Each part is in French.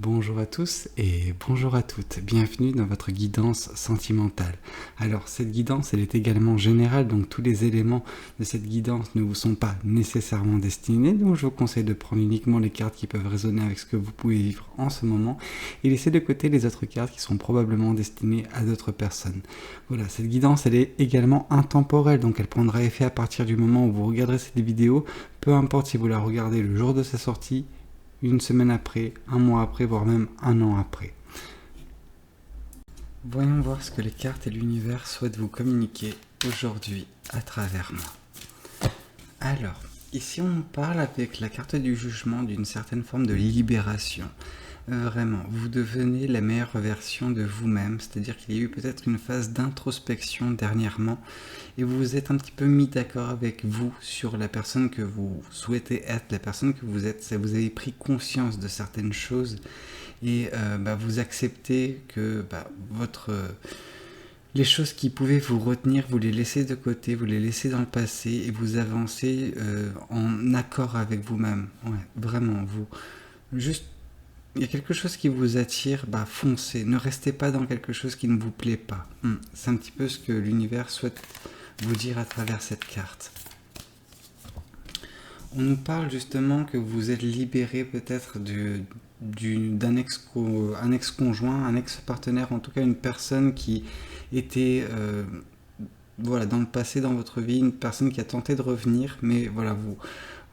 Bonjour à tous et bonjour à toutes, bienvenue dans votre guidance sentimentale. Alors cette guidance elle est également générale, donc tous les éléments de cette guidance ne vous sont pas nécessairement destinés, donc je vous conseille de prendre uniquement les cartes qui peuvent résonner avec ce que vous pouvez vivre en ce moment et laisser de côté les autres cartes qui sont probablement destinées à d'autres personnes. Voilà, cette guidance elle est également intemporelle, donc elle prendra effet à partir du moment où vous regarderez cette vidéo, peu importe si vous la regardez le jour de sa sortie, une semaine après, un mois après, voire même un an après. Voyons voir ce que les cartes et l'univers souhaitent vous communiquer aujourd'hui à travers moi. Alors, ici on nous parle avec la carte du jugement d'une certaine forme de libération. Vraiment, vous devenez la meilleure version de vous-même, c'est-à-dire qu'il y a eu peut-être une phase d'introspection dernièrement et vous vous êtes un petit peu mis d'accord avec vous sur la personne que vous souhaitez être, la personne que vous êtes. Vous avez pris conscience de certaines choses et vous acceptez que les choses qui pouvaient vous retenir, vous les laissez de côté, vous les laissez dans le passé et vous avancez en accord avec vous-même. Ouais, vraiment, juste il y a quelque chose qui vous attire, foncez. Ne restez pas dans quelque chose qui ne vous plaît pas. C'est un petit peu ce que l'univers souhaite vous dire à travers cette carte. On nous parle justement que vous êtes libéré peut-être d'un ex-conjoint, un ex-partenaire, en tout cas une personne qui était dans le passé dans votre vie, une personne qui a tenté de revenir, mais voilà,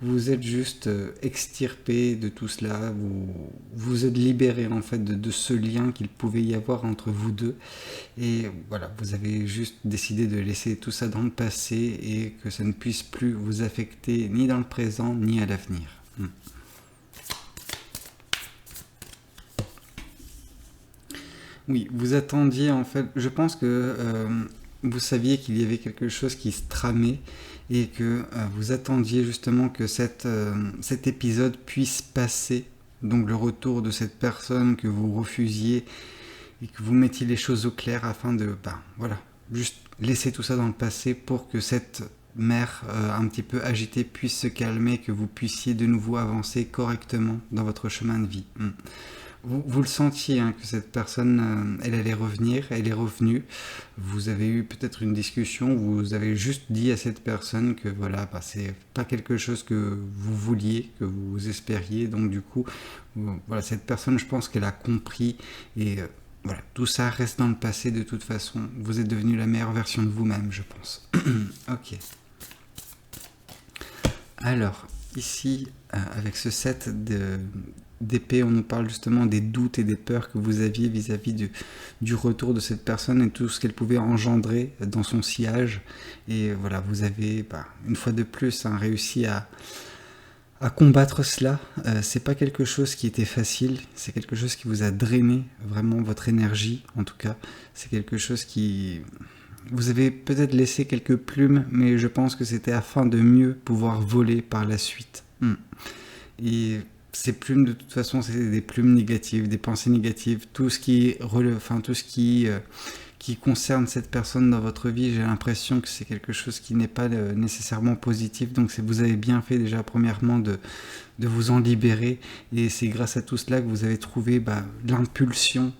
vous êtes juste extirpé de tout cela, vous êtes libéré en fait de ce lien qu'il pouvait y avoir entre vous deux et voilà, vous avez juste décidé de laisser tout ça dans le passé et que ça ne puisse plus vous affecter ni dans le présent ni à l'avenir. Oui, vous attendiez en fait, je pense que vous saviez qu'il y avait quelque chose qui se tramait et que vous attendiez justement que cet épisode puisse passer, donc le retour de cette personne que vous refusiez et que vous mettiez les choses au clair afin de, juste laisser tout ça dans le passé pour que cette mer un petit peu agitée puisse se calmer, que vous puissiez de nouveau avancer correctement dans votre chemin de vie. Vous le sentiez que cette personne, elle allait revenir, elle est revenue. Vous avez eu peut-être une discussion, vous avez juste dit à cette personne que c'est pas quelque chose que vous vouliez, que vous espériez. Donc du coup, cette personne, je pense qu'elle a compris et tout ça reste dans le passé de toute façon. Vous êtes devenu la meilleure version de vous-même, je pense. Ok. Alors, ici, avec ce set d'épée, on nous parle justement des doutes et des peurs que vous aviez vis-à-vis du retour de cette personne et tout ce qu'elle pouvait engendrer dans son sillage. Et voilà, vous avez, une fois de plus, réussi à combattre cela. C'est pas quelque chose qui était facile, c'est quelque chose qui vous a drainé vraiment votre énergie, en tout cas. C'est quelque chose qui... Vous avez peut-être laissé quelques plumes, mais je pense que c'était afin de mieux pouvoir voler par la suite. Et ces plumes, de toute façon, c'est des plumes négatives, des pensées négatives. Tout ce qui concerne cette personne dans votre vie, j'ai l'impression que c'est quelque chose qui n'est pas nécessairement positif. Donc vous avez bien fait déjà premièrement de vous en libérer. Et c'est grâce à tout cela que vous avez trouvé l'impulsion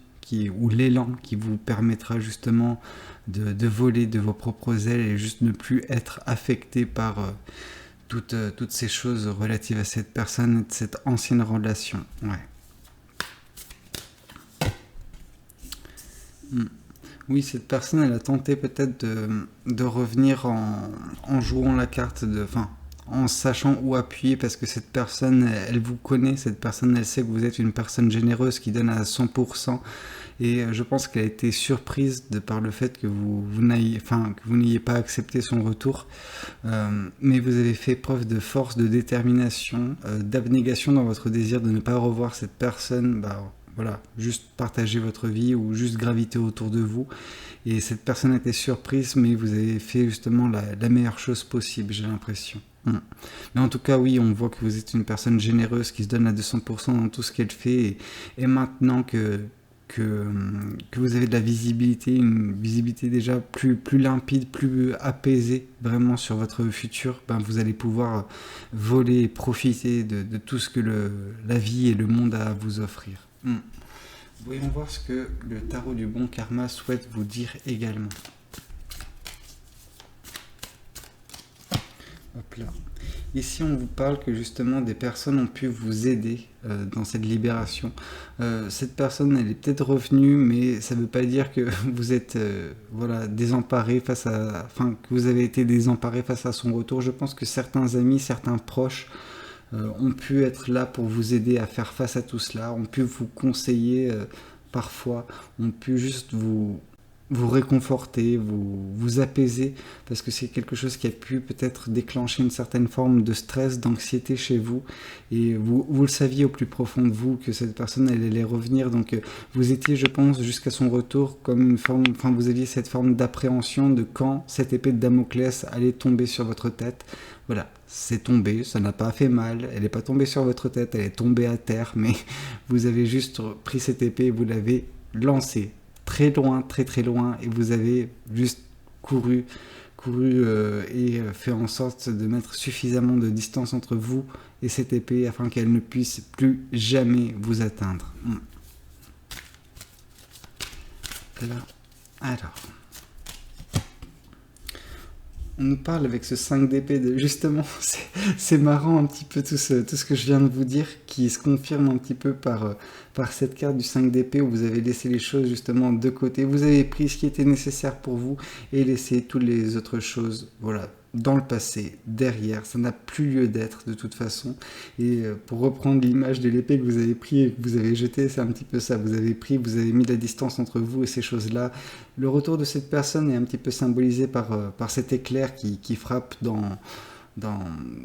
ou l'élan qui vous permettra justement de voler de vos propres ailes et juste ne plus être affecté par toutes ces choses relatives à cette personne et de cette ancienne relation. Oui, cette personne, elle a tenté peut-être de revenir en jouant la carte en sachant où appuyer, parce que cette personne, elle vous connaît, cette personne, elle sait que vous êtes une personne généreuse qui donne à 100%, et je pense qu'elle a été surprise par le fait que vous n'ayez pas accepté son retour, mais vous avez fait preuve de force, de détermination, d'abnégation dans votre désir de ne pas revoir cette personne, juste partager votre vie ou juste graviter autour de vous. Et cette personne a été surprise, mais vous avez fait justement la meilleure chose possible, j'ai l'impression. Mais en tout cas, oui, on voit que vous êtes une personne généreuse qui se donne à 200% dans tout ce qu'elle fait. Et maintenant que que vous avez de la visibilité, une visibilité déjà plus limpide, plus apaisée vraiment sur votre futur, ben vous allez pouvoir voler et profiter de tout ce que la vie et le monde a à vous offrir. Voyons voir ce que le tarot du bon karma souhaite vous dire également. Hop là. Ici, on vous parle que justement des personnes ont pu vous aider dans cette libération. Cette personne, elle est peut-être revenue, mais ça ne veut pas dire que vous êtes voilà, désemparé face à, enfin, que vous avez été désemparé face à son retour. Je pense que certains amis, certains proches ont pu être là pour vous aider à faire face à tout cela, ont pu vous conseiller parfois, ont pu juste vous réconforter, vous apaiser, parce que c'est quelque chose qui a pu peut-être déclencher une certaine forme de stress, d'anxiété chez vous, et vous le saviez au plus profond de vous que cette personne elle allait revenir, donc vous étiez, je pense, jusqu'à son retour comme une forme, enfin vous aviez cette forme d'appréhension de quand cette épée de Damoclès allait tomber sur votre tête. Voilà, c'est tombé, ça n'a pas fait mal, elle n'est pas tombée sur votre tête, elle est tombée à terre, mais vous avez juste pris cette épée et vous l'avez lancée très loin, très très loin, et vous avez juste couru et fait en sorte de mettre suffisamment de distance entre vous et cette épée afin qu'elle ne puisse plus jamais vous atteindre. Là, alors, on nous parle avec ce 5 d'épée de justement, c'est marrant un petit peu tout ce que je viens de vous dire, qui se confirme un petit peu par cette carte du 5 d'épée où vous avez laissé les choses justement de côté. Vous avez pris ce qui était nécessaire pour vous et laissé toutes les autres choses, voilà, dans le passé, derrière. Ça n'a plus lieu d'être de toute façon. Et pour reprendre l'image de l'épée que vous avez pris et que vous avez jetée, c'est un petit peu ça. Vous avez pris, vous avez mis la distance entre vous et ces choses-là. Le retour de cette personne est un petit peu symbolisé par cet éclair qui frappe dans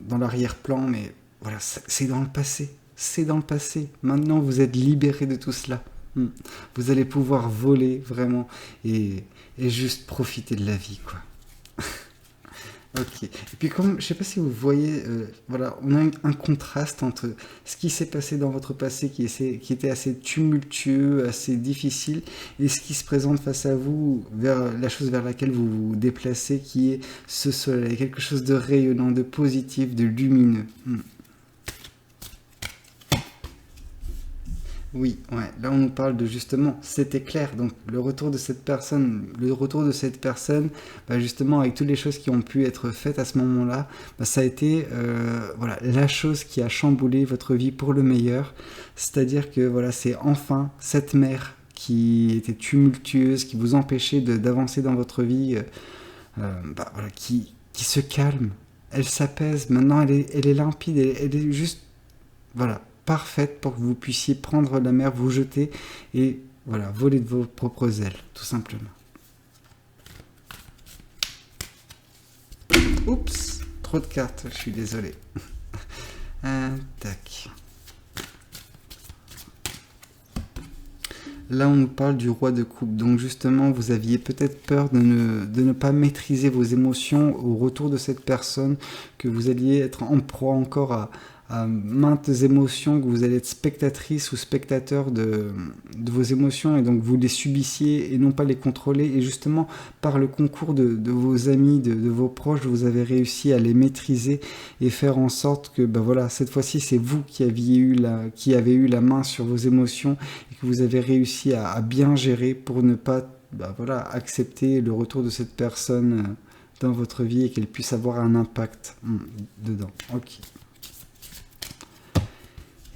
l'arrière-plan, mais voilà, c'est dans le passé. C'est dans le passé. Maintenant, vous êtes libéré de tout cela. Vous allez pouvoir voler vraiment et juste profiter de la vie, quoi. Ok. Et puis comme, je sais pas si vous voyez, voilà, on a un contraste entre ce qui s'est passé dans votre passé qui était assez tumultueux, assez difficile, et ce qui se présente face à vous, vers la chose vers laquelle vous vous déplacez, qui est ce soleil, quelque chose de rayonnant, de positif, de lumineux. Oui, ouais. Là on nous parle de justement cet éclair, donc le retour de cette personne, bah, justement avec toutes les choses qui ont pu être faites à ce moment-là, bah, ça a été voilà, la chose qui a chamboulé votre vie pour le meilleur, c'est-à-dire que voilà, c'est enfin cette mer qui était tumultueuse, qui vous empêchait d'avancer dans votre vie, bah, voilà, qui se calme, elle s'apaise, maintenant elle est limpide, elle est juste, voilà, parfaite pour que vous puissiez prendre la mer, vous jeter et voilà, voler de vos propres ailes, tout simplement. Oups, trop de cartes, je suis désolé. Tac. Là, on nous parle du roi de coupe. Donc justement, vous aviez peut-être peur de ne pas maîtriser vos émotions au retour de cette personne, que vous alliez être en proie encore à maintes émotions, que vous allez être spectatrice ou spectateur de vos émotions et donc vous les subissiez et non pas les contrôler. Et justement, par le concours de vos amis, de vos proches, vous avez réussi à les maîtriser et faire en sorte que, bah voilà, cette fois-ci, c'est vous qui avez eu la main sur vos émotions et que vous avez réussi à bien gérer pour ne pas, bah voilà, accepter le retour de cette personne dans votre vie et qu'elle puisse avoir un impact dedans. Ok.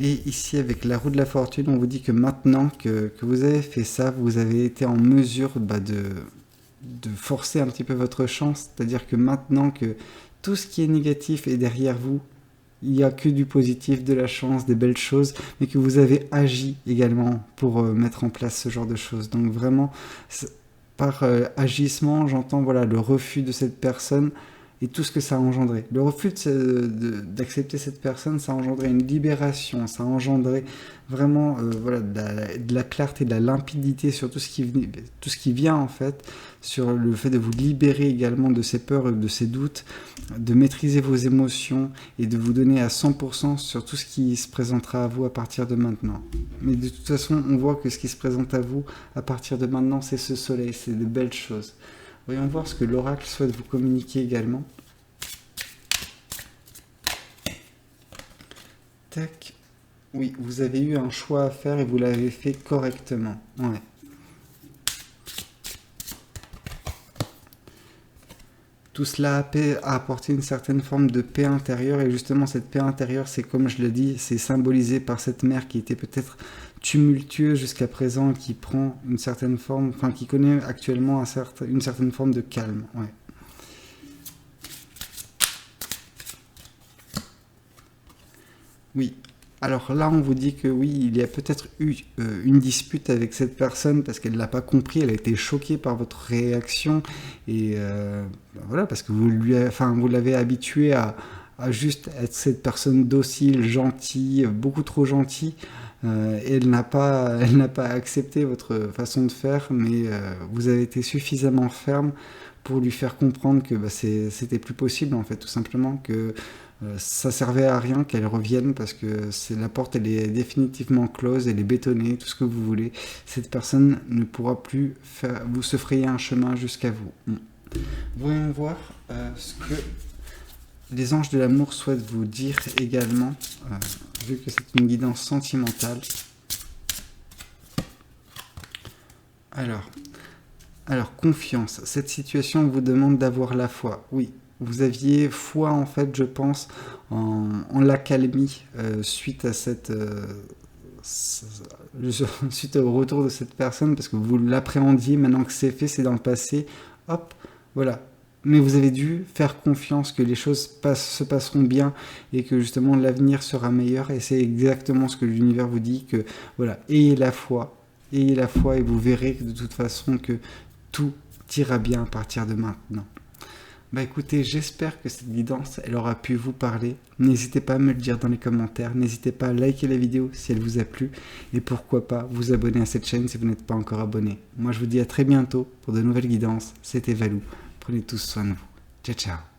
Et ici, avec la roue de la fortune, on vous dit que maintenant que vous avez fait ça, vous avez été en mesure de forcer un petit peu votre chance. C'est-à-dire que maintenant que tout ce qui est négatif est derrière vous, il n'y a que du positif, de la chance, des belles choses, mais que vous avez agi également pour mettre en place ce genre de choses. Donc vraiment, par agissement, j'entends voilà, le refus de cette personne et tout ce que ça a engendré. Le refus d'accepter cette personne, ça a engendré une libération, ça a engendré vraiment voilà, de la clarté, de la limpidité sur tout ce qui vient en fait, sur le fait de vous libérer également de ces peurs et de ces doutes, de maîtriser vos émotions et de vous donner à 100% sur tout ce qui se présentera à vous à partir de maintenant. Mais de toute façon, on voit que ce qui se présente à vous à partir de maintenant, c'est ce soleil, c'est de belles choses. Voyons voir ce que l'oracle souhaite vous communiquer également. Tac. Oui, vous avez eu un choix à faire et vous l'avez fait correctement. Ouais. Tout cela a apporté une certaine forme de paix intérieure et justement cette paix intérieure, c'est comme je le dis, c'est symbolisé par cette mer qui était peut-être tumultueuse jusqu'à présent et qui prend une certaine forme, enfin qui connaît actuellement une certaine forme de calme. Ouais. Oui. Alors là, on vous dit que oui, il y a peut-être eu une dispute avec cette personne parce qu'elle ne l'a pas compris, elle a été choquée par votre réaction et voilà, parce que vous l'avez habitué à juste être cette personne docile, gentille, beaucoup trop gentille. Et elle n'a pas accepté votre façon de faire, mais vous avez été suffisamment ferme pour lui faire comprendre que c'était plus possible en fait, tout simplement que ça servait à rien qu'elle revienne parce que la porte elle est définitivement close, elle est bétonnée, tout ce que vous voulez. Cette personne ne pourra plus vous se frayer un chemin jusqu'à vous. Voyons voir ce que les anges de l'amour souhaitent vous dire également, vu que c'est une guidance sentimentale. Alors, confiance. Cette situation vous demande d'avoir la foi. Oui, vous aviez foi, en fait, je pense, en l'accalmie suite à suite au retour de cette personne, parce que vous l'appréhendiez, maintenant que c'est fait, c'est dans le passé. Hop, voilà. Mais vous avez dû faire confiance que les choses se passeront bien et que justement l'avenir sera meilleur. Et c'est exactement ce que l'univers vous dit, que voilà, ayez la foi et vous verrez que de toute façon que tout ira bien à partir de maintenant. Bah écoutez, j'espère que cette guidance, elle aura pu vous parler. N'hésitez pas à me le dire dans les commentaires. N'hésitez pas à liker la vidéo si elle vous a plu. Et pourquoi pas vous abonner à cette chaîne si vous n'êtes pas encore abonné. Moi je vous dis à très bientôt pour de nouvelles guidances. C'était Valou. Prenez tous soin de vous. Ciao, ciao.